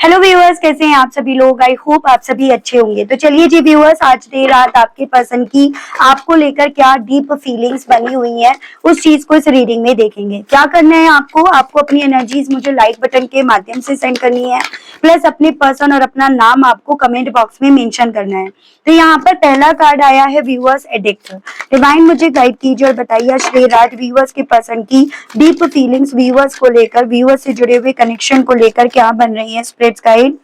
Hello viewers, कैसे हैं आप सभी लोग। आई होप आप सभी अच्छे होंगे। तो चलिए जी व्यूअर्स, आज देर रात आपके पर्सन की आपको लेकर क्या डीप फीलिंग्स बनी हुई हैं उस चीज को इस रीडिंग में देखेंगे। क्या करना है आपको अपनी एनर्जीज मुझे लाइक बटन के माध्यम से सेंड करनी है, प्लस अपने पर्सन और अपना नाम आपको कमेंट बॉक्स में मेंशन करना है। तो यहाँ पर पहला कार्ड आया है व्यूअर्स एडिक्ट। डिवाइन मुझे गाइड कीजिए और बताइए आज देर रात व्यूअर्स के पर्सन की डीप फीलिंग्स व्यूअर्स को लेकर, व्यूअर्स से जुड़े हुए कनेक्शन को लेकर क्या बन रही है स्पिरिट्स गाइड।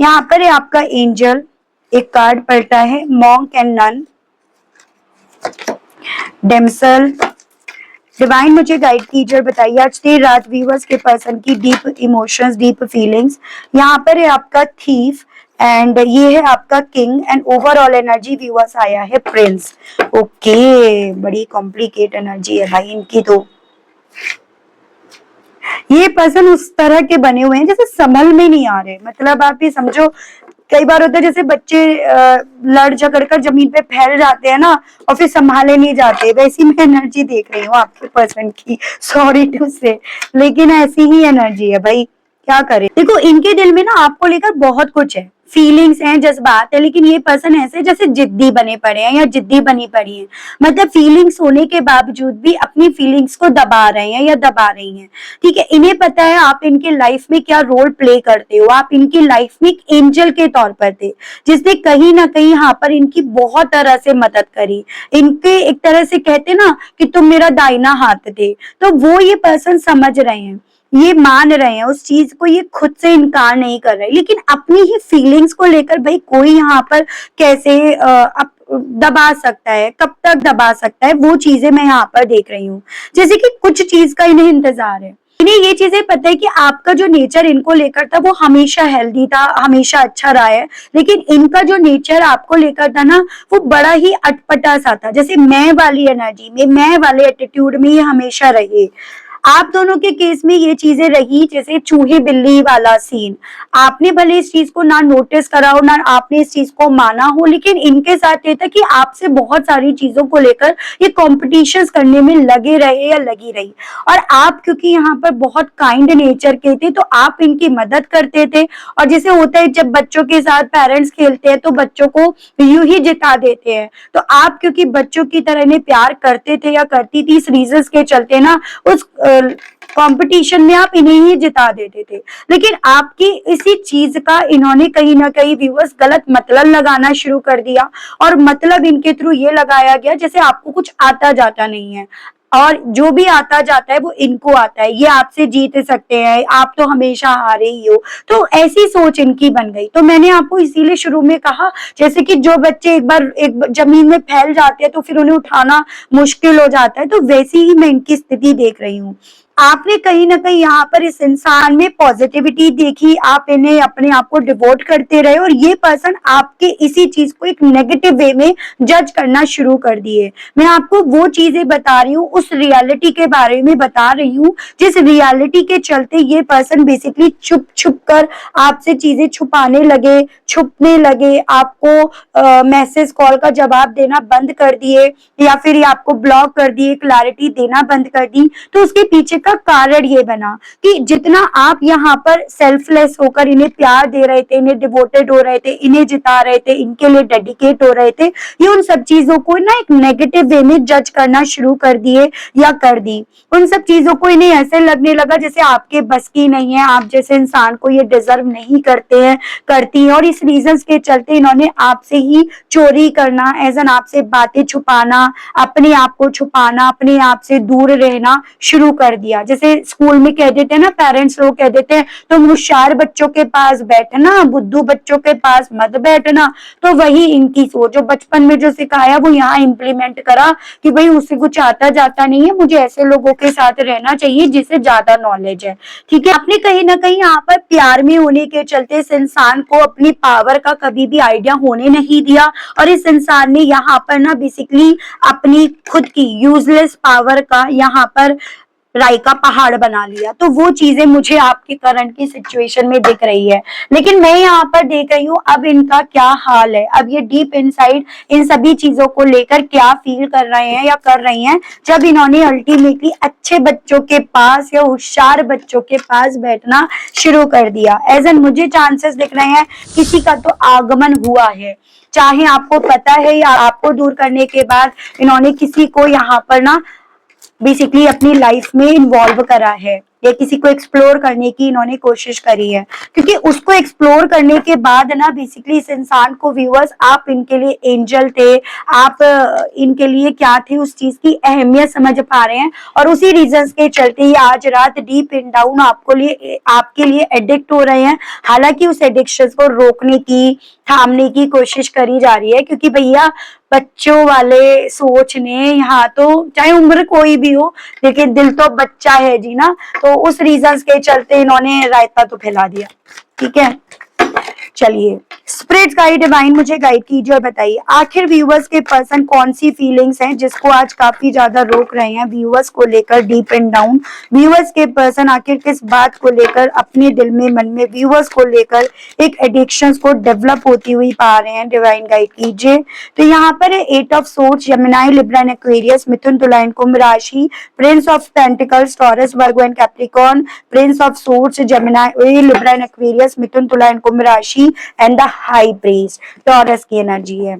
यहाँ पर है आपका एंजल, एक कार्ड पलटा है मॉन्क एंड नन, डेमसल। डिवाइन मुझे गाइड कीजिए और बताइए आज देर रात व्यूअर्स के पर्सन की डीप इमोशंस, डीप फीलिंग्स। यहाँ पर है आपका थीफ एंड ये है आपका king and overall energy viewers आया है प्रिंस। ओके, बड़ी कॉम्प्लिकेट एनर्जी है भाई इनकी। तो ये पर्सन उस तरह के बने हुए हैं जैसे संभल में नहीं आ रहे। मतलब आप ये समझो, कई बार होता है जैसे बच्चे लड़ झगड़ कर जमीन पे फैल जाते हैं ना और फिर संभाले नहीं जाते, वैसी मैं एनर्जी देख रही हूँ आपके पर्सन की। सॉरी टू से, लेकिन ऐसी ही एनर्जी है भाई, क्या करें। देखो इनके दिल में ना आपको लेकर बहुत कुछ है, फीलिंग्स हैं, जज्बात है, लेकिन ये पर्सन ऐसे जैसे जिद्दी बने पड़े हैं या जिद्दी बनी पड़ी है। मतलब फीलिंग्स होने के बावजूद भी अपनी फीलिंग्स को दबा रहे हैं या दबा रही हैं। ठीक है, इन्हें पता है आप इनके लाइफ में क्या रोल प्ले करते हो। आप इनकी लाइफ में एक एंजल के तौर पर थे जिसने कहीं ना कहीं यहाँ पर इनकी बहुत तरह से मदद करी। इनके एक तरह से कहते ना कि तुम मेरा दाहिना हाथ थे, तो वो ये पर्सन समझ रहे हैं, ये मान रहे हैं उस चीज को, ये खुद से इनकार नहीं कर रहे। लेकिन अपनी ही फीलिंग्स को लेकर भाई कोई यहाँ पर कैसे दबा सकता है, कब तक दबा सकता है, वो चीजें मैं यहाँ पर देख रही हूँ। जैसे कि कुछ चीज का इन्हें इंतजार है, इन्हें ये चीजें पता है कि आपका जो नेचर इनको लेकर था वो हमेशा हेल्दी था, हमेशा अच्छा रहा है। लेकिन इनका जो नेचर आपको लेकर था ना वो बड़ा ही अटपटा सा था, जैसे मैं वाली एनर्जी में, मैं वाले एटीट्यूड में ये हमेशा रहे। आप दोनों के केस में ये चीजें रही जैसे चूहे बिल्ली वाला सीन। आपने भले इस चीज को ना नोटिस करा हो, ना आपने इस चीज को माना हो, लेकिन इनके साथ ये था कि आपसे बहुत सारी चीजों को लेकर ये कॉम्पिटिशन करने में लगे रहे या लगी रही। और आप क्योंकि यहाँ पर बहुत काइंड नेचर के थे तो आप इनकी मदद करते थे। और जैसे होता है जब बच्चों के साथ पेरेंट्स खेलते हैं तो बच्चों को यूं ही जिता देते हैं, तो आप क्योंकि बच्चों की तरह इन्हें प्यार करते थे या करती थी, इस रीजन के चलते ना उस कंपटीशन में आप इन्हें ही जिता देते थे। लेकिन आपकी इसी चीज का इन्होंने कहीं ना कहीं व्यूअर्स गलत मतलब लगाना शुरू कर दिया। और मतलब इनके थ्रू ये लगाया गया जैसे आपको कुछ आता जाता नहीं है, और जो भी आता जाता है वो इनको आता है, ये आपसे जीत सकते हैं, आप तो हमेशा हारे ही हो। तो ऐसी सोच इनकी बन गई। तो मैंने आपको इसीलिए शुरू में कहा जैसे कि जो बच्चे एक बार एक जमीन में फैल जाते हैं तो फिर उन्हें उठाना मुश्किल हो जाता है, तो वैसी ही मैं इनकी स्थिति देख रही हूँ। आपने कहीं ना कहीं यहाँ पर इस इंसान में पॉजिटिविटी देखी, आप इन्हें अपने आप को डिवोट करते रहे, और ये पर्सन आपके इसी चीज को एक नेगेटिव वे में जज करना शुरू कर दिए। मैं आपको वो चीजें बता रही हूँ, उस रियलिटी के बारे में बता रही हूँ जिस रियलिटी के चलते ये पर्सन बेसिकली छुप छुप कर आपसे चीजें छुपाने लगे, छुपने लगे, आपको मैसेज कॉल का जवाब देना बंद कर दिए, या फिर आपको ब्लॉक कर दिए, क्लैरिटी देना बंद कर दी। तो उसके पीछे का कारण ये बना कि जितना आप यहाँ पर सेल्फलेस होकर इन्हें प्यार दे रहे थे, इन्हें डिवोटेड हो रहे थे, इन्हें जिता रहे थे, इनके लिए डेडिकेट हो रहे थे, ये उन सब चीजों को ना एक नेगेटिव वे में जज करना शुरू कर दिए या कर दी। उन सब चीजों को इन्हें ऐसे लगने लगा जैसे आपके बस की नहीं है, आप जैसे इंसान को ये डिजर्व नहीं करते हैं, करती है। और इस रीजंस के चलते इन्होंने आपसे ही चोरी करना, एज एन आपसे बातें छुपाना, अपने आप को छुपाना, अपने आप से दूर रहना शुरू कर दिया। जैसे स्कूल में कह देते हैं ना, पेरेंट्स लोग कह देते हैं तुम होशियार बच्चों के पास बैठना, बुद्धू बच्चों के पास मत बैठना। तो वही इनकी सोच, जो बचपन में जो सिखाया वो यहाँ इम्प्लीमेंट करा कि भाई उससे कुछ आता जाता नहीं है, मुझे ऐसे लोगों के साथ रहना चाहिए जिसे ज्यादा नॉलेज है। ठीक है, आपने कहीं ना कहीं यहाँ पर प्यार में होने के चलते इस इंसान को अपनी पावर का कभी भी आइडिया होने नहीं दिया, और इस इंसान ने यहाँ पर ना बेसिकली अपनी खुद की यूजलेस पावर का यहाँ पर राई का पहाड़ बना लिया। तो वो चीजें मुझे आपके करंट की सिचुएशन में दिख रही है, लेकिन मैं यहाँ पर देख रही हूँ अब इनका क्या हाल है, अब ये डीप इनसाइड इन सभी चीजों को लेकर क्या फील कर रहे हैं या कर रही हैं, जब इन्होंने अल्टीमेटली अच्छे बच्चों के पास या होशियार बच्चों के पास बैठना शुरू कर दिया। एज एन मुझे चांसेस दिख रहे हैं किसी का तो आगमन हुआ है, चाहे आपको पता है या आपको दूर करने के बाद इन्होंने किसी को यहाँ पर ना बेसिकली अपनी लाइफ में इन्वॉल्व करा है या किसी को एक्सप्लोर करने की इन्होंने कोशिश करी है, क्योंकि उसको एक्सप्लोर करने के बाद ना बेसिकली इस इंसान को व्यूअर्स आप इनके लिए एंजल थे, आप इनके लिए क्या थे उस चीज की अहमियत समझ पा रहे हैं, और उसी रीजंस के चलते ही आज रात डीप इन डाउन आपके लिए एडिक्ट हो रहे हैं। हालांकि उस एडिक्शन को रोकने की थामने की कोशिश करी जा रही है, क्योंकि भैया बच्चों वाले सोच ने यहाँ तो चाहे उम्र कोई भी हो लेकिन दिल तो बच्चा है जी ना, तो उस रीजंस के चलते इन्होंने रायता तो फैला दिया। ठीक है, चलिए स्पिरिट गाइड डिवाइन मुझे गाइड कीजिए और बताइए आखिर व्यूअर्स के पर्सन कौन सी फीलिंग्स हैं जिसको आज काफी ज्यादा रोक रहे हैं व्यूअर्स को लेकर डीप एंड डाउन। व्यूअर्स के पर्सन आखिर किस बात को लेकर अपने दिल में मन में व्यूअर्स को लेकर एक एडिक्शंस को डेवलप होती हुई पा रहे हैं, डिवाइन गाइड कीजिए। तो यहाँ पर है 8 of swords, Gemini, Libra and Aquarius, Mithun, Tula and Kumbh राशि, prince of pentacles, Taurus, Virgo and Capricorn, prince of swords, Gemini, Libra and Aquarius, Mithun, Tula and Kumbh राशि and the high priest, Taurus की एनर्जी है।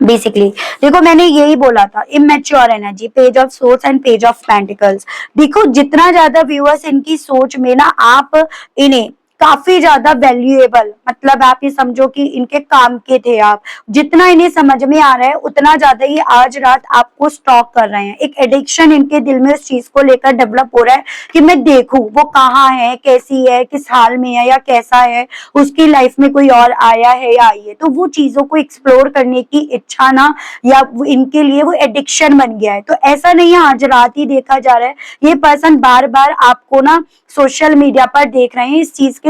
बेसिकली देखो मैंने यही बोला था, immature energy, page of swords and page of pentacles. देखो जितना ज्यादा व्यूअर्स इनकी सोच में ना आप इन्हें काफी ज्यादा वैल्यूएबल, मतलब आप ये समझो कि इनके काम के थे आप, जितना इन्हें समझ में आ रहा है उतना ज्यादा ये आज रात आपको स्टॉक कर रहे हैं। एक एडिक्शन इनके दिल में उस चीज को लेकर डेवलप हो रहा है कि मैं देखूं वो कहाँ है, कैसी है, किस हाल में है या कैसा है, उसकी लाइफ में कोई और आया है या आई है। तो वो चीजों को एक्सप्लोर करने की इच्छा ना या इनके लिए वो एडिक्शन बन गया है। तो ऐसा नहीं है आज रात ही देखा जा रहा है, ये पर्सन बार बार आपको ना सोशल मीडिया पर देख रहे हैं, इस चीज के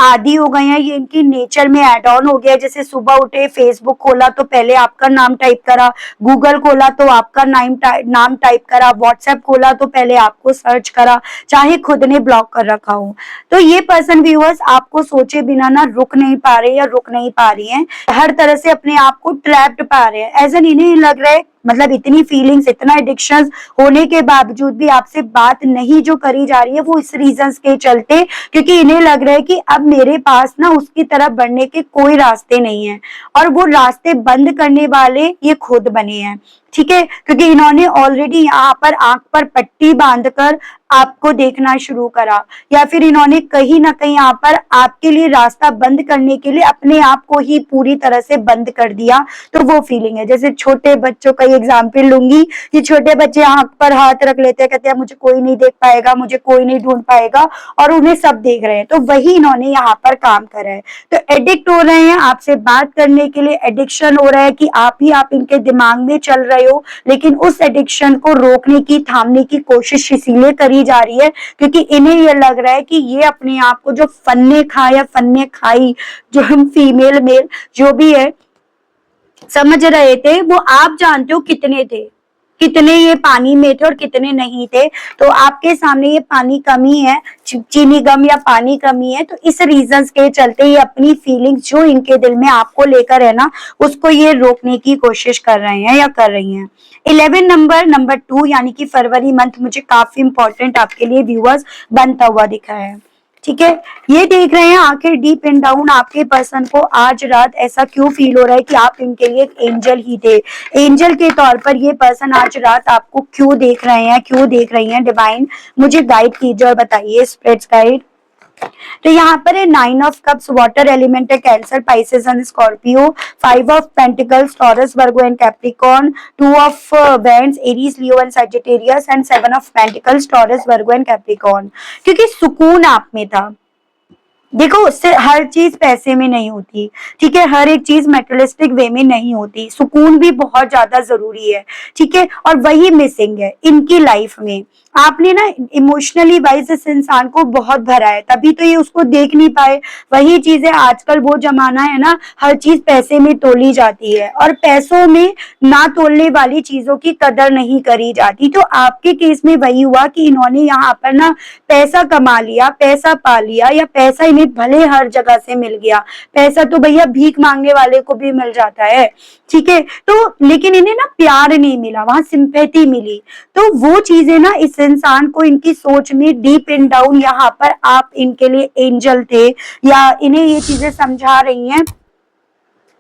आदि हो गए हैं, ये इनकी नेचर में एड ऑन हो गया। जैसे सुबह उठे फेसबुक खोला तो पहले आपका नाम टाइप करा, गूगल खोला तो आपका नाम टाइप करा, व्हाट्सएप खोला तो पहले आपको सर्च करा, चाहे खुद ने ब्लॉक कर रखा हो। तो ये पर्सन व्यूअर्स आपको सोचे बिना ना रुक नहीं पा रहे या रुक नहीं पा रही हैं, हर तरह से अपने आप को ट्रैप्ड पा रहे हैं। एज एन इन्हें लग रहा है, मतलब इतनी फीलिंग्स, इतना एडिक्शन होने के बावजूद भी आपसे बात नहीं जो करी जा रही है वो इस रीजंस के चलते, क्योंकि इन्हें लग रहा है कि अब मेरे पास ना उसकी तरफ बढ़ने के कोई रास्ते नहीं है, और वो रास्ते बंद करने वाले ये खुद बने हैं। ठीक है, क्योंकि इन्होंने ऑलरेडी यहाँ पर आंख पर पट्टी बांधकर आपको देखना शुरू करा, या फिर इन्होंने कहीं ना कहीं यहाँ पर आपके लिए रास्ता बंद करने के लिए अपने आप को ही पूरी तरह से बंद कर दिया। तो वो फीलिंग है, जैसे छोटे बच्चों का एग्जाम्पल लूंगी कि छोटे बच्चे आंख पर हाथ रख लेते हैं, कहते हैं मुझे कोई नहीं देख पाएगा, मुझे कोई नहीं ढूंढ पाएगा, और उन्हें सब देख रहे हैं। तो वही इन्होंने यहाँ पर काम करा है। तो एडिक्ट हो रहे हैं, आपसे बात करने के लिए एडिक्शन हो रहा है कि आप इनके दिमाग में चल रहे हो, लेकिन उस एडिक्शन को रोकने की, थामने की कोशिश इसीलिए करी जा रही है क्योंकि इन्हें ये लग रहा है कि ये अपने आप को जो फन्ने खा या फन्ने खाई, जो हम फीमेल मेल जो भी है समझ रहे थे, वो आप जानते हो कितने थे, कितने ये पानी में थे और कितने नहीं थे। तो आपके सामने ये पानी कमी है, चीनी कम या पानी कमी है, तो इस रीजंस के चलते ये अपनी फीलिंग्स जो इनके दिल में आपको लेकर है ना, उसको ये रोकने की कोशिश कर रहे हैं या कर रही हैं। 11 नंबर 2 यानी कि फरवरी मंथ मुझे काफी इंपॉर्टेंट आपके लिए व्यूअर्स बनता हुआ दिखा है। ठीक है, ये देख रहे हैं आखिर डीप इन डाउन आपके पर्सन को आज रात ऐसा क्यों फील हो रहा है कि आप इनके लिए एक एंजल ही थे। एंजल के तौर पर ये पर्सन आज रात आपको क्यों देख रहे हैं, क्यों देख रही हैं, डिवाइन मुझे गाइड कीजिए और बताइए स्पिरिट्स गाइड। तो यहाँ पर है 9 ऑफ कप्स, वाटर एलिमेंट है Cancer, Pisces and Scorpio, 5 of pentacles, Taurus, Virgo and Capricorn, 2 of wands, Aries, Leo and Sagittarius and 7 of pentacles, Taurus, Virgo and Capricorn. क्योंकि सुकून आप में था, देखो, उससे हर चीज पैसे में नहीं होती, ठीक है, हर एक चीज मेटेरियलिस्टिक वे में नहीं होती, सुकून भी बहुत ज्यादा जरूरी है, ठीक है, और वही मिसिंग है इनकी लाइफ में। आपने ना इमोशनली वाइज इस इंसान को बहुत भरा है, तभी तो ये उसको देख नहीं पाए। वही चीज है, आजकल वो जमाना है ना, हर चीज पैसे में तोली जाती है, और पैसों में ना तोलने वाली चीजों की कदर नहीं करी जाती। तो आपके केस में वही हुआ कि इन्होंने यहाँ पर ना पैसा कमा लिया, पैसा पा लिया, या पैसा इन्हें भले हर जगह से मिल गया, पैसा तो भैया भीख मांगने वाले को भी मिल जाता है, ठीक है, तो लेकिन इन्हें ना प्यार नहीं मिला, वहां सिंपैथी मिली। तो वो चीजें ना इस इंसान को इनकी सोच में डीप इन डाउन, यहाँ पर आप इनके लिए एंजल थे, या इन्हें ये चीजें समझा रही हैं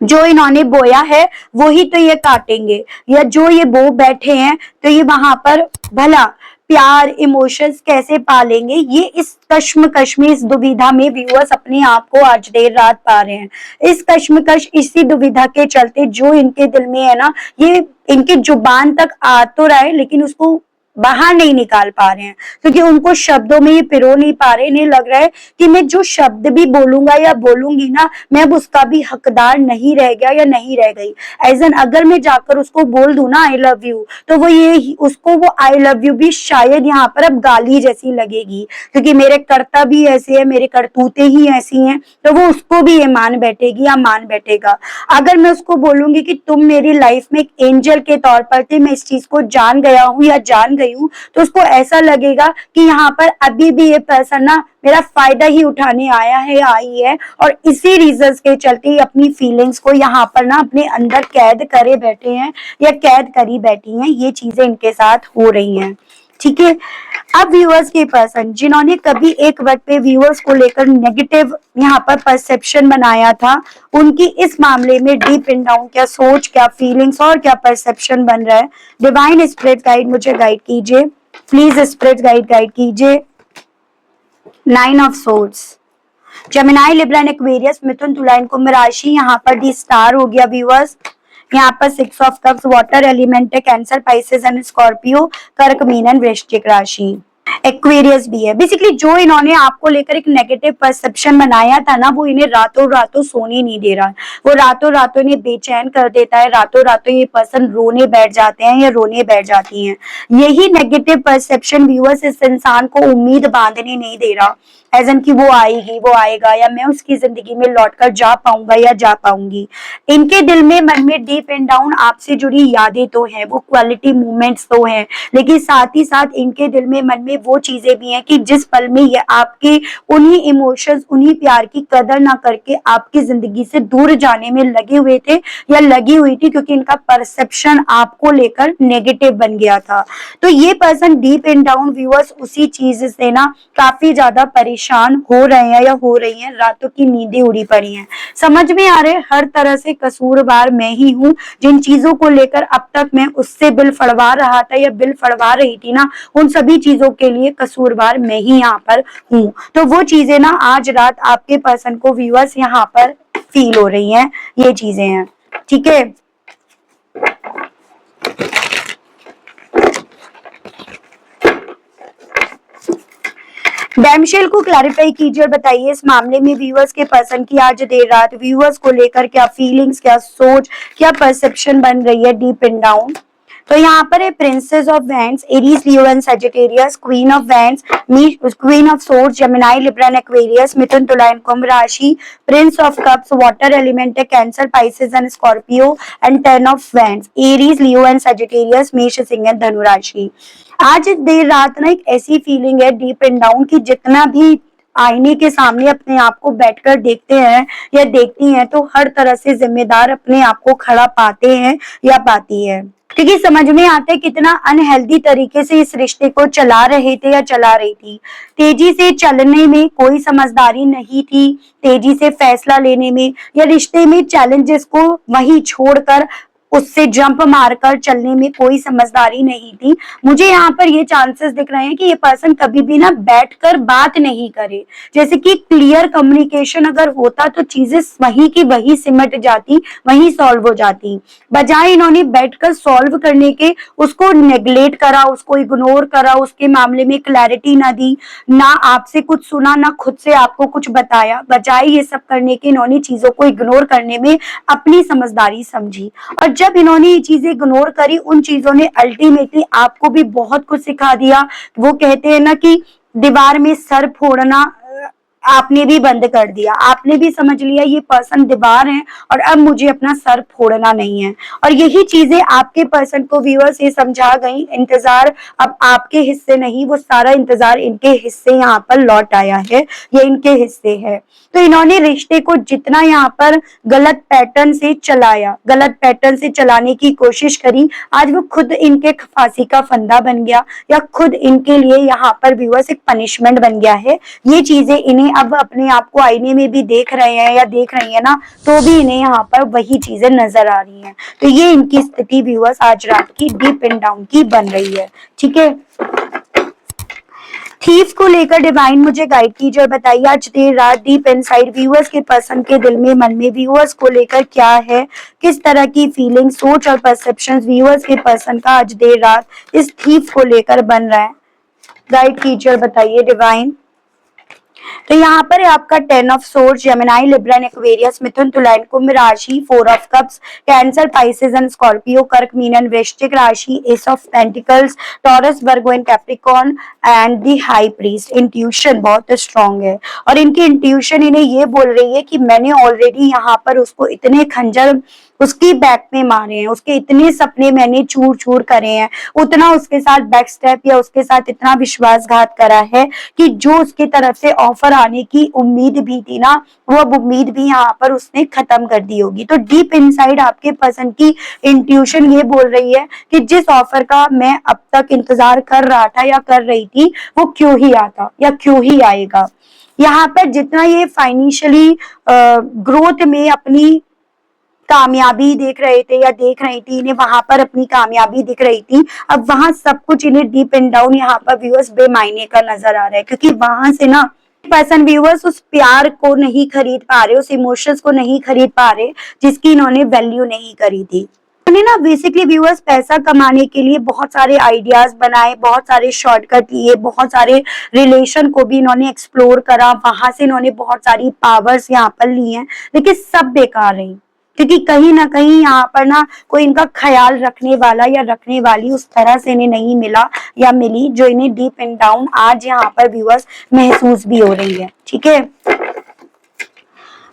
जो इन्होंने बोया है वो ही तो ये काटेंगे, या जो ये बो बैठे हैं तो ये वहां पर भला प्यार इमोशंस कैसे पालेंगे। ये इस कश्मकश में, इस दुविधा में व्यूअर्स अपने आप को आज देर रात पा रहे हैं। इस कश्मकश, इसी दुविधा के चलते जो इनके दिल में है ना, ये इनके जुबान तक आ तो रहा है लेकिन उसको बाहर नहीं निकाल पा रहे हैं, क्योंकि उनको शब्दों में ये पिरो नहीं पा रहे। इन्हें लग रहा है कि मैं जो शब्द भी बोलूंगा या बोलूंगी ना, मैं अब उसका भी हकदार नहीं रह गया या नहीं रह गई। एजन अगर मैं जाकर उसको बोल दूं ना आई लव यू, तो वो ये उसको वो आई लव यू भी शायद यहाँ पर अब गाली जैसी लगेगी, क्योंकि मेरे कर्ता भी ऐसे है, मेरे करतूते ही ऐसी हैं, तो वो उसको भी ये मान बैठेगी या मान बैठेगा। अगर मैं उसको बोलूंगी कि तुम मेरी लाइफ में एक एंजल के तौर पर थे, मैं इस चीज को जान गया हूं या जान गई हूं, तो उसको ऐसा लगेगा कि यहाँ पर अभी भी ये पर्सन ना मेरा फायदा ही उठाने आया है या आई है, और इसी रीजंस के चलते अपनी फीलिंग्स को यहाँ पर ना अपने अंदर कैद करे बैठे हैं या कैद करी बैठी हैं। ये चीजें इनके साथ हो रही हैं, ठीक है। अब व्यूअर्स के पर्सन जिन्होंने कभी एक वक्त पे व्यूअर्स को लेकर नेगेटिव यहाँ पर परसेप्शन बनाया था, उनकी इस मामले में डीप इन डाउन क्या सोच, क्या फीलिंग्स और क्या परसेप्शन बन रहा है। डिवाइन स्पिरिट गाइड मुझे गाइड कीजिए प्लीज, स्पिरिट गाइड कीजिए। 9 of swords, Gemini, Libra and Aquarius, Mithun, Tula and Kumbh राशि, यहाँ पर दी स्टार हो गया व्यूअर्स। यहाँ पर 6 ऑफ कप्स, वाटर एलिमेंट है, Cancer, Pisces and Scorpio, Kark, Meen and Vrishchik राशि। एक्वेरियस भी है। बेसिकली जो इन्होंने आपको लेकर एक नेगेटिव परसेप्शन बनाया था ना, वो इन्हें रातों रातों सोने नहीं दे रहा, वो रातों रातों इन्हें बेचैन कर देता है, रातों रातों ये पर्सन रोने बैठ जाते हैं या रोने बैठ जाती हैं। यही नेगेटिव परसेप्शन व्यूअर्स इस इंसान को उम्मीद बांधने नहीं दे रहा, एजन की वो आएगी, वो आएगा, या मैं उसकी जिंदगी में लौटकर जा पाऊंगा या जा पाऊंगी। इनके दिल में, मन में डीप एंड डाउन आपसे जुड़ी यादें तो हैं, वो क्वालिटी मोमेंट्स तो हैं, लेकिन साथ ही साथ इनके दिल में, मन में वो चीजें भी हैं कि जिस पल में ये आपके उन्हीं इमोशंस, उन्हीं प्यार की कदर ना करके आपकी जिंदगी से दूर जाने में लगे हुए थे या लगी हुई थी, क्योंकि इनका परसेप्शन आपको लेकर नेगेटिव बन गया था। तो ये person deep and down viewers उसी चीज से ना काफी ज्यादा परेशान हो रहे हैं या हो रही हैं, रातों की नींदें उड़ी पड़ी हैं। समझ में आ रहे, हर तरह से कसूरवार मैं ही हूँ। जिन चीजों को लेकर अब तक मैं उससे बिल फड़वा रहा था या बिल फड़वा रही थी ना, उन सभी चीजों के लिए कसूरवार मैं ही यहाँ पर हूँ। तो वो चीजें ना आज रात आपके पर्सन को व्यूअर्स यहाँ पर फील हो रही हैं, ये चीजें हैं, ठीक है। डैमशेल को क्लैरिफाई कीजिए और बताइए इस मामले में व्यूअर्स के पर्सन की आज देर रात व्यूअर्स को लेकर क्या फीलिंग्स, क्या सोच, क्या परसेप्शन बन रही है डीप इन डाउन। तो यहाँ पर है princess of wands, Aries, Leo and Sagittarius, queen of wands, queen of swords, Gemini, Libra and Aquarius, Mithun, Tula and Kumbh राशि, prince of cups, water element है, Cancer, Pisces and Scorpio, and 10 of wands, Aries, Leo and Sagittarius, Mesh, Singh and धनु राशि। आज देर रात ना एक ऐसी feeling है डीप एंड डाउन की जितना भी आईने के सामने अपने आप को बैठकर देखते हैं या देखती हैं, तो हर तरह से जिम्मेदार अपने आप को खड़ा पाते हैं या पाती है, क्योंकि समझ में आता है कितना अनहेल्दी तरीके से इस रिश्ते को चला रहे थे या चला रही थी। तेजी से चलने में कोई समझदारी नहीं थी, तेजी से फैसला लेने में या रिश्ते में चैलेंजेस को वहीं छोड़कर उससे जंप मारकर चलने में कोई समझदारी नहीं थी। मुझे यहाँ पर ये चांसेस दिख रहे हैं कि ये पर्सन कभी भी ना बैठकर बात नहीं करे, जैसे कि क्लियर कम्युनिकेशन अगर होता तो चीजें वहीं की वहीं सिमट जाती, वहीं सॉल्व हो जाती। बजाय इन्होंने बैठकर सॉल्व करने के उसको नेग्लेक्ट करा, उसको इग्नोर करा, उसके मामले में क्लैरिटी ना दी, ना आपसे कुछ सुना, ना खुद से आपको कुछ बताया। बजाय ये सब करने के इन्होंने चीजों को इग्नोर करने में अपनी समझदारी समझी, और जब इन्होंने ये चीजें इग्नोर करी, उन चीजों ने अल्टीमेटली आपको भी बहुत कुछ सिखा दिया। वो कहते हैं ना कि दीवार में सर फोड़ना आपने भी बंद कर दिया, आपने भी समझ लिया ये पर्सन दीवार है और अब मुझे अपना सर फोड़ना नहीं है। और यही चीजें आपके पर्सन को व्यूअर्स ये समझा गई, इंतजार अब आपके हिस्से नहीं, वो सारा इंतजार इनके हिस्से यहाँ पर लौट आया है, ये इनके हिस्से है। तो इन्होंने रिश्ते को जितना यहाँ पर गलत पैटर्न से चलाया, गलत पैटर्न से चलाने की कोशिश करी, आज वो खुद इनके फांसी का फंदा बन गया, या खुद इनके लिए यहाँ पर व्यूअर्स एक पनिशमेंट बन गया है। ये चीजें इन्हें अब अपने आप को आईने में भी देख रहे हैं या देख रही है ना, तो भी इन्हें यहाँ पर वही चीजें नजर आ रही हैं। तो ये इनकी स्थिति व्यूअर्स आज रात की डीप एंड डाउन की बन रही है। ठीक है, थीफ को लेकर डिवाइन मुझे गाइड कीजिए और बताइए आज देर रात डीप इनसाइड व्यूअर्स के पर्सन के दिल में, मन में व्यूअर्स को लेकर क्या है, किस तरह की फीलिंग, सोच और परसेप्शंस व्यूअर्स के पर्सन का आज देर रात इस थीफ को लेकर बन रहा है। गाइड कीजिए और बताइए डिवाइन। तो यहाँ पर है आपका 10 of swords, Gemini, Libra, Aquarius, Mithun, Tula, Kumbh राशि, 4 of cups, Cancer, Pisces and Scorpio, Kark, Meen and Vrishchik राशि, ace of pentacles, Taurus, Virgo and Capricorn and the high priest. Intuition बहुत स्ट्रांग है और इनकी इंट्यूशन इन्हें ये बोल रही है कि मैंने ऑलरेडी यहाँ पर उसको इतने खंजर उसकी बैक में मारे हैं, उसके इतने सपने मैंने चूर चूर करे हैं, उतना उसके साथ बैक स्टेप या उसके साथ इतना विश्वासघात करा है कि जो उसकी तरफ से ऑफर आने की उम्मीद भी थी ना, वो अब उम्मीद भी यहाँ पर उसने खत्म कर दी होगी। तो डीप इनसाइड आपके पर्सन की इंट्यूशन ये बोल रही है कि जिस ऑफर का मैं अब तक इंतजार कर रहा था या कर रही थी, वो क्यों ही आता या क्यों ही आएगा। यहाँ पर जितना ये फाइनेंशियली ग्रोथ में अपनी कामयाबी देख रहे थे या देख रही थी, इन्हें वहां पर अपनी कामयाबी दिख रही थी, अब वहां सब कुछ इन्हें डीप एंड डाउन यहाँ पर व्यूअर्स बेमायने का नजर आ रहा है, क्योंकि वहां से ना पर्सन व्यूअर्स उस प्यार को नहीं खरीद पा रहे, उस इमोशंस को नहीं खरीद पा रहे जिसकी इन्होंने वैल्यू नहीं करी थी। उन्हें ना बेसिकली व्यूअर्स पैसा कमाने के लिए बहुत सारे आइडियाज बनाए, बहुत सारे शॉर्टकट लिए, बहुत सारे रिलेशन को भी इन्होंने एक्सप्लोर करा, वहां से इन्होंने बहुत सारी पावर्स यहाँ पर ली हैं, लेकिन सब बेकार रही, क्योंकि कहीं ना कहीं यहाँ पर ना कोई इनका ख्याल रखने वाला या रखने वाली उस तरह से इन्हें नहीं मिला या मिली जो इन्हें डीप एंड डाउन आज यहाँ पर व्यूअर्स महसूस भी हो रही है। ठीक है,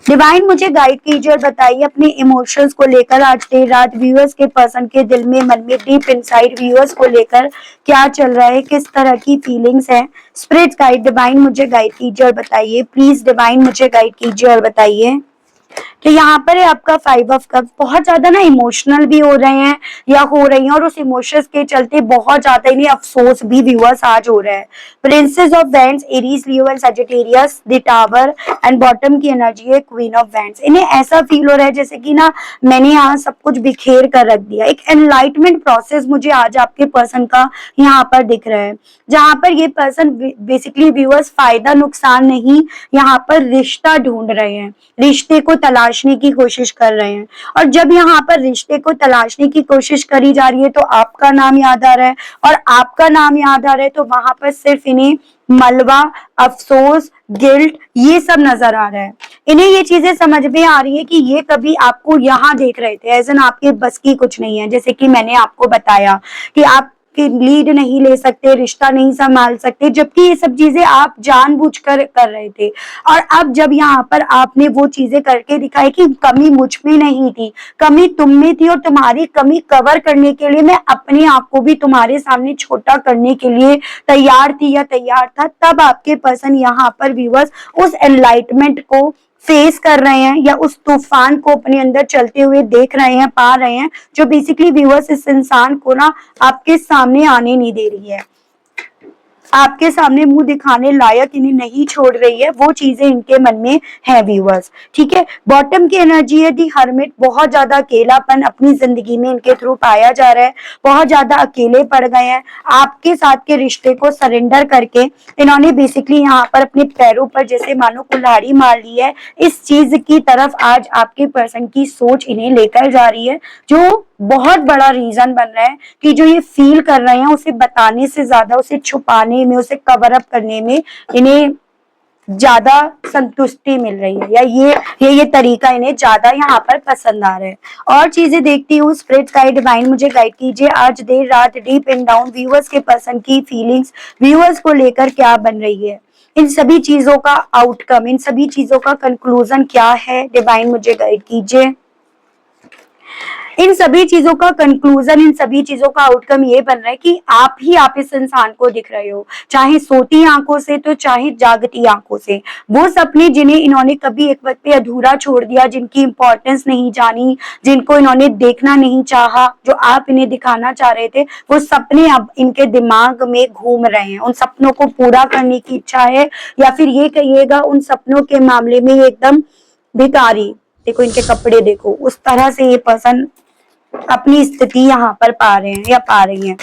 डिवाइन मुझे गाइड कीजिए और बताइए अपने इमोशंस को लेकर आज देर रात व्यूअर्स के पर्सन के दिल में, मन में, डीप इनसाइड व्यूअर्स को लेकर क्या चल रहा है, किस तरह की फीलिंग्स हैं। स्पिरिट गाइड डिवाइन मुझे गाइड कीजिए और बताइए प्लीज। डिवाइन मुझे गाइड कीजिए और बताइए। तो यहाँ पर है आपका 5 ऑफ कप्स, बहुत ज्यादा ना इमोशनल भी हो रहे हैं या हो रही हैं, और उस इमोशंस के चलते बहुत ज्यादा इन्हें अफसोस भी व्यूअर्स आज हो रहा है। Princess of wands, Aries, Leo and Sagittarius, the tower and bottom की एनर्जी है क्वीन ऑफ वैंड्स। इन्हें ऐसा फील हो रहा है जैसे कि ना मैंने यहाँ सब कुछ बिखेर कर रख दिया। एक एनलाइटमेंट प्रोसेस मुझे आज आपके पर्सन का यहाँ पर दिख रहा है, जहां पर ये पर्सन बेसिकली व्यूअर्स फायदा नुकसान नहीं, यहाँ पर रिश्ता ढूंढ रहे हैं, रिश्ते को तलाशने की कोशिश कर रहे हैं। और जब यहाँ पर रिश्ते को तलाशने की कोशिश करी जा रही है तो आपका नाम याद आ रहा है, और आपका नाम याद आ रहा है तो वहां पर सिर्फ इन्हें मलबा, अफसोस, गिल्ट ये सब नजर आ रहा है। इन्हें ये चीजें समझ में आ रही है कि ये कभी आपको यहाँ देख रहे थे, एज एन आपके बस की कुछ नहीं है, जैसे कि मैंने आपको बताया कि आप कि लीड नहीं ले सकते, रिश्ता नहीं संभाल सकते, जबकि ये सब चीजें आप जानबूझकर कर रहे थे। और अब जब यहाँ पर आपने वो चीजें करके दिखाई कि कमी मुझ में नहीं थी, कमी तुम में थी, और तुम्हारी कमी कवर करने के लिए मैं अपने आप को भी तुम्हारे सामने छोटा करने के लिए तैयार थी या तैयार था, तब आपके पर्सन यहाँ पर व्यूअर्स उस एनलाइटमेंट को फेस कर रहे हैं या उस तूफान को अपने अंदर चलते हुए देख रहे हैं, पा रहे हैं, जो बेसिकली व्यूअर्स इस इंसान को ना आपके सामने आने नहीं दे रही है। आपके सामने मुंह दिखाने लायक इन्हें नहीं छोड़ रही है, वो चीजें इनके मन में है व्यूअर्स। ठीक है, बॉटम की एनर्जी है दी हर्मिट, बहुत ज्यादा अकेलापन अपनी जिंदगी में इनके थ्रू पाया जा रहा है, बहुत ज्यादा अकेले पड़ गए हैं। आपके साथ के रिश्ते को सरेंडर करके इन्होंने बेसिकली यहाँ पर अपने पैरों पर जैसे मानो कुल्हाड़ी मार ली है। इस चीज की तरफ आज आपके पर्सन की सोच इन्हें लेकर जा रही है, जो बहुत बड़ा रीजन बन रहा है कि जो ये फील कर रहे हैं उसे बताने से ज्यादा उसे छुपाने में, उसे कवर अप करने में इन्हें ज्यादा संतुष्टि मिल रही है, या ये तरीका इन्हें ज्यादा यहाँ पर पसंद आ रहा है। और चीजें देखती हूँ स्पिरिट गाइड डिवाइन मुझे गाइड कीजिए आज देर रात डीप एंड डाउन व्यूअर्स के पर्सन की फीलिंग्स व्यूअर्स को लेकर क्या बन रही है, इन सभी चीजों का आउटकम, इन सभी चीजों का कंक्लूजन क्या है, डिवाइन मुझे गाइड कीजिए। इन सभी चीजों का कंक्लूजन, इन सभी चीजों का आउटकम ये बन रहा है कि आप इस इंसान को दिख रहे हो, चाहे सोती आंखों से तो चाहे जागती आंखों से। वो सपने जिन्हें इन्होंने कभी एक वक्त पे अधूरा छोड़ दिया, जिनकी इंपॉर्टेंस नहीं जानी, जिनको इन्होंने देखना नहीं चाहा, जो आप इन्हें दिखाना चाह रहे थे, वो सपने अब इनके दिमाग में घूम रहे हैं। उन सपनों को पूरा करने की इच्छा है, या फिर ये कहिएगा उन सपनों के मामले में ये एकदम भिखारी, देखो इनके कपड़े देखो, उस तरह से ये पर्सन अपनी स्थिति यहाँ पर पा रहे हैं या पा रही हैं।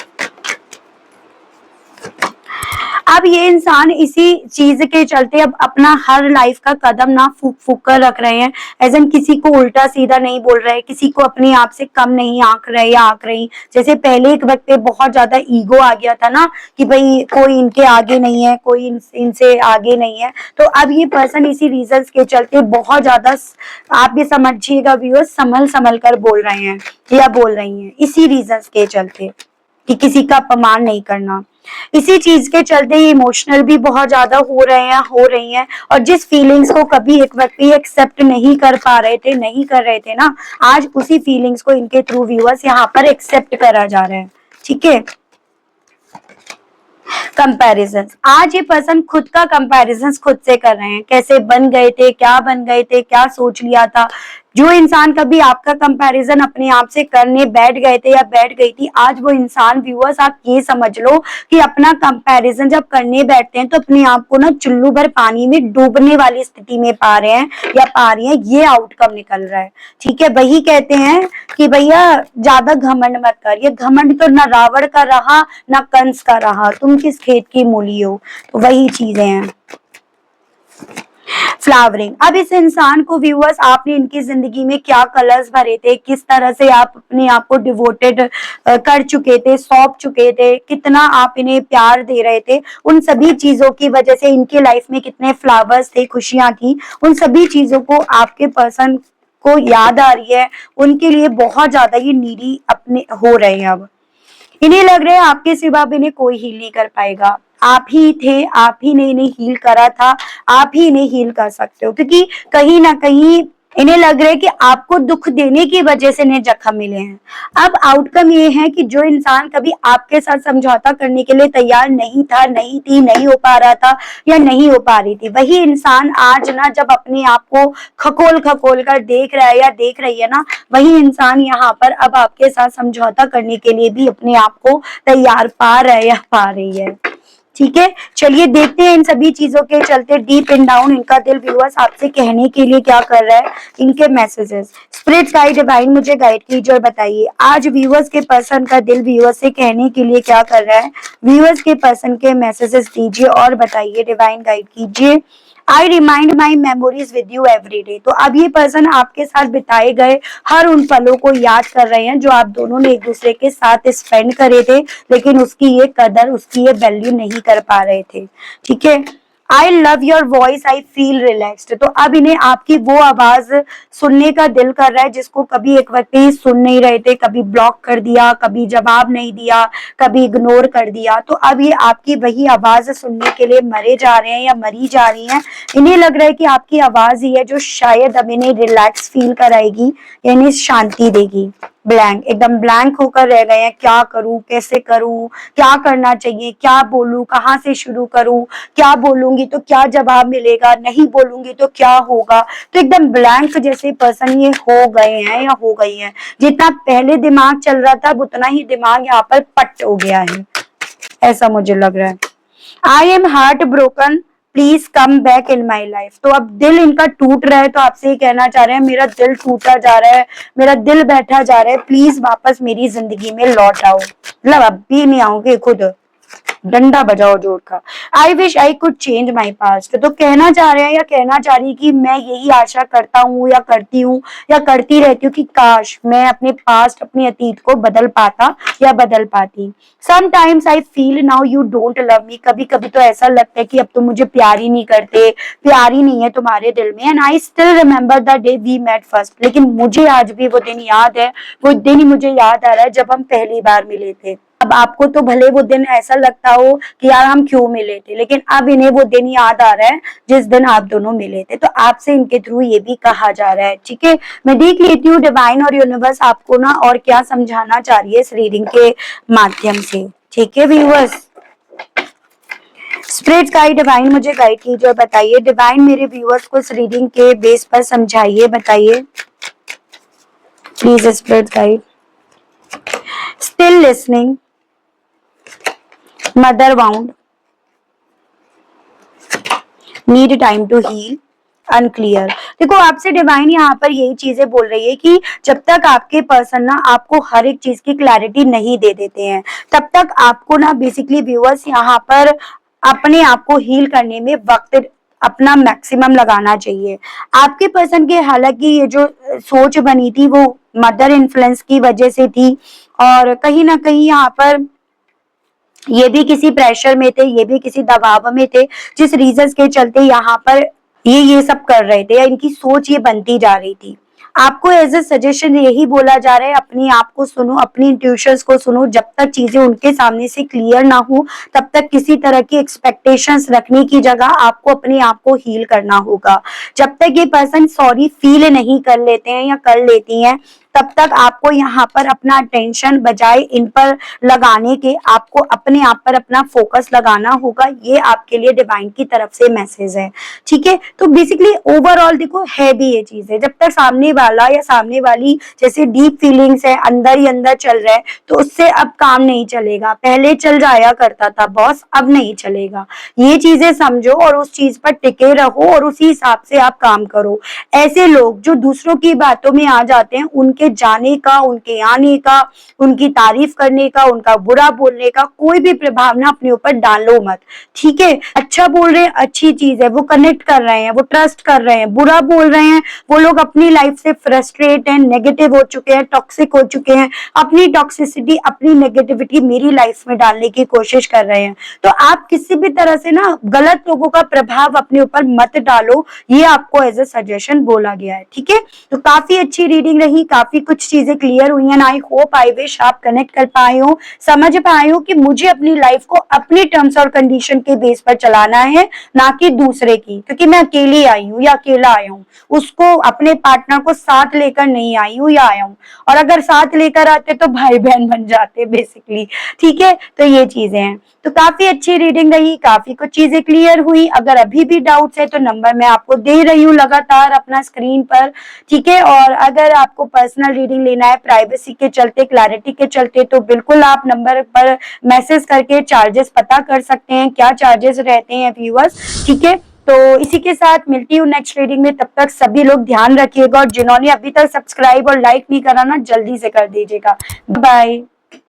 अब ये इंसान इसी चीज के चलते अब अपना हर लाइफ का कदम ना फूक फूक कर रख रहे हैं, एजन किसी को उल्टा सीधा नहीं बोल रहे, किसी को अपने आप से कम नहीं आंक रहे या आंक रही। जैसे पहले एक वक्त पे बहुत ज्यादा ईगो आ गया था ना कि भाई कोई इनके आगे नहीं है, कोई इनसे आगे नहीं है, तो अब ये पर्सन इसी रीजंस के चलते बहुत ज्यादा, आप ये समझिएगा व्यूअर्स, संभल संभल कर बोल रहे हैं या बोल रही हैं, इसी रीजंस के चलते कि किसी का अपमान नहीं करना। इसी चीज के चलते इमोशनल भी बहुत ज्यादा हो रही हैं, और जिस फीलिंग्स को कभी एक वक्त पे एक्सेप्ट नहीं कर पा रहे थे, नहीं कर रहे थे ना, आज उसी फीलिंग्स को इनके थ्रू व्यूअर्स यहाँ पर एक्सेप्ट करा जा रहा है। ठीक है, कंपैरिजन, आज ये पर्सन खुद का कंपैरिजन खुद से कर रहे हैं, कैसे बन गए थे, क्या बन गए थे, क्या सोच लिया था। जो इंसान कभी आपका कंपैरिजन अपने आप से करने बैठ गए थे या बैठ गई थी, आज वो इंसान व्यूअर्स आप ये समझ लो कि अपना कंपैरिजन जब करने बैठते हैं तो अपने आप को ना चुल्लू भर पानी में डूबने वाली स्थिति में पा रहे हैं या पा रही हैं, ये आउटकम निकल रहा है। ठीक है, वही कहते हैं कि भैया ज्यादा घमंड मत कर, ये घमंड तो न रावण का रहा न कंस का रहा, तुम किस खेत की मूली हो, तो वही चीजें हैं। फ्लावरिंग, अब इस इंसान को व्यूअर्स आपने इनकी जिंदगी में क्या कलर्स भरे थे, किस तरह से आप अपने आप को डिवोटेड कर चुके थे, सौंप चुके थे, कितना आप इन्हें प्यार दे रहे थे, उन सभी चीजों की वजह से इनके लाइफ में कितने फ्लावर्स थे, खुशियां थी, उन सभी चीजों को आपके पर्सन को याद आ रही है। उनके लिए बहुत ज्यादा ये नीडी अपने हो रहे हैं। अब इन्हें लग रहा है आपके सिवा अब इन्हें कोई हील नहीं कर पाएगा, आप ही थे, आप ही ने इन्हें हील करा था, आप ही इन्हें हील कर सकते हो, क्योंकि कहीं ना कहीं इन्हें लग रहा है कि आपको दुख देने की वजह से इन्हें जख्म मिले हैं। अब आउटकम ये है कि जो इंसान कभी आपके साथ समझौता करने के लिए तैयार नहीं था, नहीं थी, नहीं हो पा रहा था या नहीं हो पा रही थी, वही इंसान आज ना जब अपने आप को खकोल खकोल कर देख रहा है या देख रही है ना, वही इंसान यहाँ पर अब आपके साथ समझौता करने के लिए भी अपने आप को तैयार पा रहा है या पा रही है। ठीक है, चलिए देखते हैं इन सभी चीजों के चलते डीप एंड डाउन इनका दिल व्यूअर्स आपसे कहने के लिए क्या कर रहा है, इनके मैसेजेस स्पिरिट गाइड डिवाइन मुझे गाइड कीजिए और बताइए आज व्यूअर्स के पर्सन का दिल व्यूअर्स से कहने के लिए क्या कर रहा है। व्यूअर्स के पर्सन के मैसेजेस दीजिए और बताइए, डिवाइन गाइड कीजिए। I remind my memories with you every day, तो अब ये पर्सन आपके साथ बिताए गए हर उन पलों को याद कर रहे हैं जो आप दोनों ने एक दूसरे के साथ स्पेंड करे थे, लेकिन उसकी ये कदर, उसकी ये वैल्यू नहीं कर पा रहे थे। ठीक है, I love your voice, I feel relaxed, तो अब इन्हें आपकी वो आवाज सुनने का दिल कर रहा है जिसको कभी एक वक्त पे सुन नहीं रहे थे, कभी ब्लॉक कर दिया, कभी जवाब नहीं दिया, कभी इग्नोर कर दिया, तो अब ये आपकी वही आवाज सुनने के लिए मरे जा रहे हैं या मरी जा रही हैं। इन्हें लग रहा है कि आपकी आवाज ही है जो शायद अब इन्हें रिलैक्स फील कराएगी या इन्हें शांति देगी। ब्लैंक, एकदम ब्लैंक होकर रह गए हैं, क्या करूं, कैसे करूं, क्या करना चाहिए, क्या बोलूं, कहां से शुरू करूं, क्या बोलूंगी तो क्या जवाब मिलेगा, नहीं बोलूंगी तो क्या होगा, तो एकदम ब्लैंक जैसे पर्सन ये हो गए हैं या हो गई हैं। जितना पहले दिमाग चल रहा था उतना ही दिमाग यहाँ पर पट हो गया है, ऐसा मुझे लग रहा है। I am heart broken, please come back in my life. तो अब दिल इनका टूट रहा है, तो आपसे ये कहना चाह रहे हैं मेरा दिल टूटा जा रहा है, मेरा दिल बैठा जा रहा है, प्लीज वापस मेरी जिंदगी में लौट आओ। मतलब अब भी नहीं आओगे, खुद डंडा बजाओ जोर का। I wish I could change my past. तो कहना चाह रहे हैं या कहना चाह रही कि मैं यही आशा करता हूँ या करती हूँ या करती रहती हूँ कि काश मैं अपने पास्ट, अपने अतीत को बदल पाता या बदल पाती। Sometimes I feel now you don't love me. कभी कभी तो ऐसा लगता है कि अब तुम मुझे प्यार ही नहीं करते, प्यार ही नहीं है तुम्हारे दिल में। And I still remember the day we met first. लेकिन मुझे आज भी वो दिन याद है, वो दिन ही मुझे याद आ रहा है जब हम पहली बार मिले थे। अब आपको तो भले वो दिन ऐसा लगता हो कि यार हम क्यों मिले थे, लेकिन अब इन्हें वो दिन याद आ रहा है जिस दिन आप दोनों मिले थे। तो आपसे इनके थ्रू ये भी कहा जा रहा है, ठीक है। मैं देख लेती हूँ डिवाइन और यूनिवर्स आपको ना और क्या समझाना चाह रही है इस रीडिंग के माध्यम से, ठीक है व्यूअर्स। स्पिरिट गाइड डिवाइन मुझे गाइड कीजिए और बताइए डिवाइन मेरे व्यूअर्स को इस रीडिंग के बेस पर समझाइए, बताइए please spirit guide. Still listening, mother wound, need time to heal, unclear. देखो आपसे डिवाइन यहाँ पर यही चीजें बोल रही है कि जब तक आपके पर्सन ना आपको हर एक चीज की क्लैरिटी नहीं दे देते हैं, तब तक आपको ना बेसिकली व्यूअर्स यहाँ पर अपने आप को हील करने में वक्त अपना मैक्सिमम लगाना चाहिए। आपके पर्सन के हालांकि ये जो सोच बनी थी वो मदर इन्फ्लुएंस की वजह से थी, और कहीं ना कहीं यहाँ पर ये भी किसी प्रेशर में थे, ये भी किसी दबाव में थे, जिस रीजंस के चलते यहाँ पर ये सब कर रहे थे या इनकी सोच ये बनती जा रही थी। आपको एज ए सजेशन यही बोला जा रहा है अपने आप को सुनो, अपनी इंट्यूशंस को सुनो। जब तक चीजें उनके सामने से क्लियर ना हो तब तक किसी तरह की एक्सपेक्टेशंस रखने की जगह आपको अपने आप को हील करना होगा। जब तक ये पर्सन सॉरी फील नहीं कर लेते हैं या कर लेती हैं, तब तक आपको यहाँ पर अपना अटेंशन बजाय इन पर लगाने के आपको अपने आप पर अपना फोकस लगाना होगा। ये आपके लिए डिवाइन की तरफ से मैसेज है, ठीक है। तो बेसिकली ओवरऑल देखो है भी ये चीज है, जब तक सामने वाला या सामने वाली जैसे डीप फीलिंग्स है अंदर ही अंदर चल रहा है तो उससे अब काम नहीं चलेगा। पहले चल जाया करता था बॉस, अब नहीं चलेगा। ये चीजें समझो और उस चीज पर टिके रहो और उसी हिसाब से आप काम करो। ऐसे लोग जो दूसरों की बातों में आ जाते हैं उनके जाने का, उनके आने का, उनकी तारीफ करने का, उनका बुरा बोलने का कोई भी प्रभाव ना अपने ऊपर डालो मत, ठीक है। अच्छा बोल रहे हैं अच्छी चीज है, वो कनेक्ट कर रहे हैं, वो ट्रस्ट कर रहे हैं। बुरा बोल रहे हैं, वो लोग अपनी लाइफ से फ्रस्ट्रेट हैं, नेगेटिव हो चुके हैं, टॉक्सिक हो चुके हैं, अपनी टॉक्सिसिटी, अपनी नेगेटिविटी मेरी लाइफ में डालने की कोशिश कर रहे हैं। तो आप किसी भी तरह से ना गलत लोगों का प्रभाव अपने ऊपर मत डालो, ये आपको एज ए सजेशन बोला गया है, ठीक है। तो काफी अच्छी रीडिंग रही, काफी कुछ चीजें क्लियर हुई हैं। आई होप आई विश आप कनेक्ट कर पाए हो, समझ पाए हो कि मुझे अपनी लाइफ को अपनी टर्म्स और कंडीशन के बेस पर चलाना है, ना कि दूसरे की। क्योंकि मैं अकेली आई हूँ या अकेला आया हूँ, उसको अपने पार्टनर को साथ लेकर नहीं आई हूँ या आया हूँ। और अगर साथ लेकर आते तो भाई बहन बन जाते बेसिकली, ठीक है। तो ये चीजें हैं। तो काफी अच्छी रीडिंग रही, काफी कुछ चीजें क्लियर हुई। अगर अभी भी डाउट्स है तो नंबर मैं आपको दे रही हूँ लगातार अपना स्क्रीन पर, ठीक है। और अगर आपको पर्सनल रीडिंग लेना है प्राइवेसी के चलते, क्लैरिटी के चलते, तो बिल्कुल आप नंबर पर मैसेज करके चार्जेस पता कर सकते हैं, क्या चार्जेस रहते हैं व्यूअर्स, ठीक है। तो इसी के साथ मिलती हूँ नेक्स्ट रीडिंग में, तब तक सभी लोग ध्यान रखिएगा और जिन्होंने अभी तक सब्सक्राइब और लाइक नहीं करा ना जल्दी से कर दीजिएगा। बाय।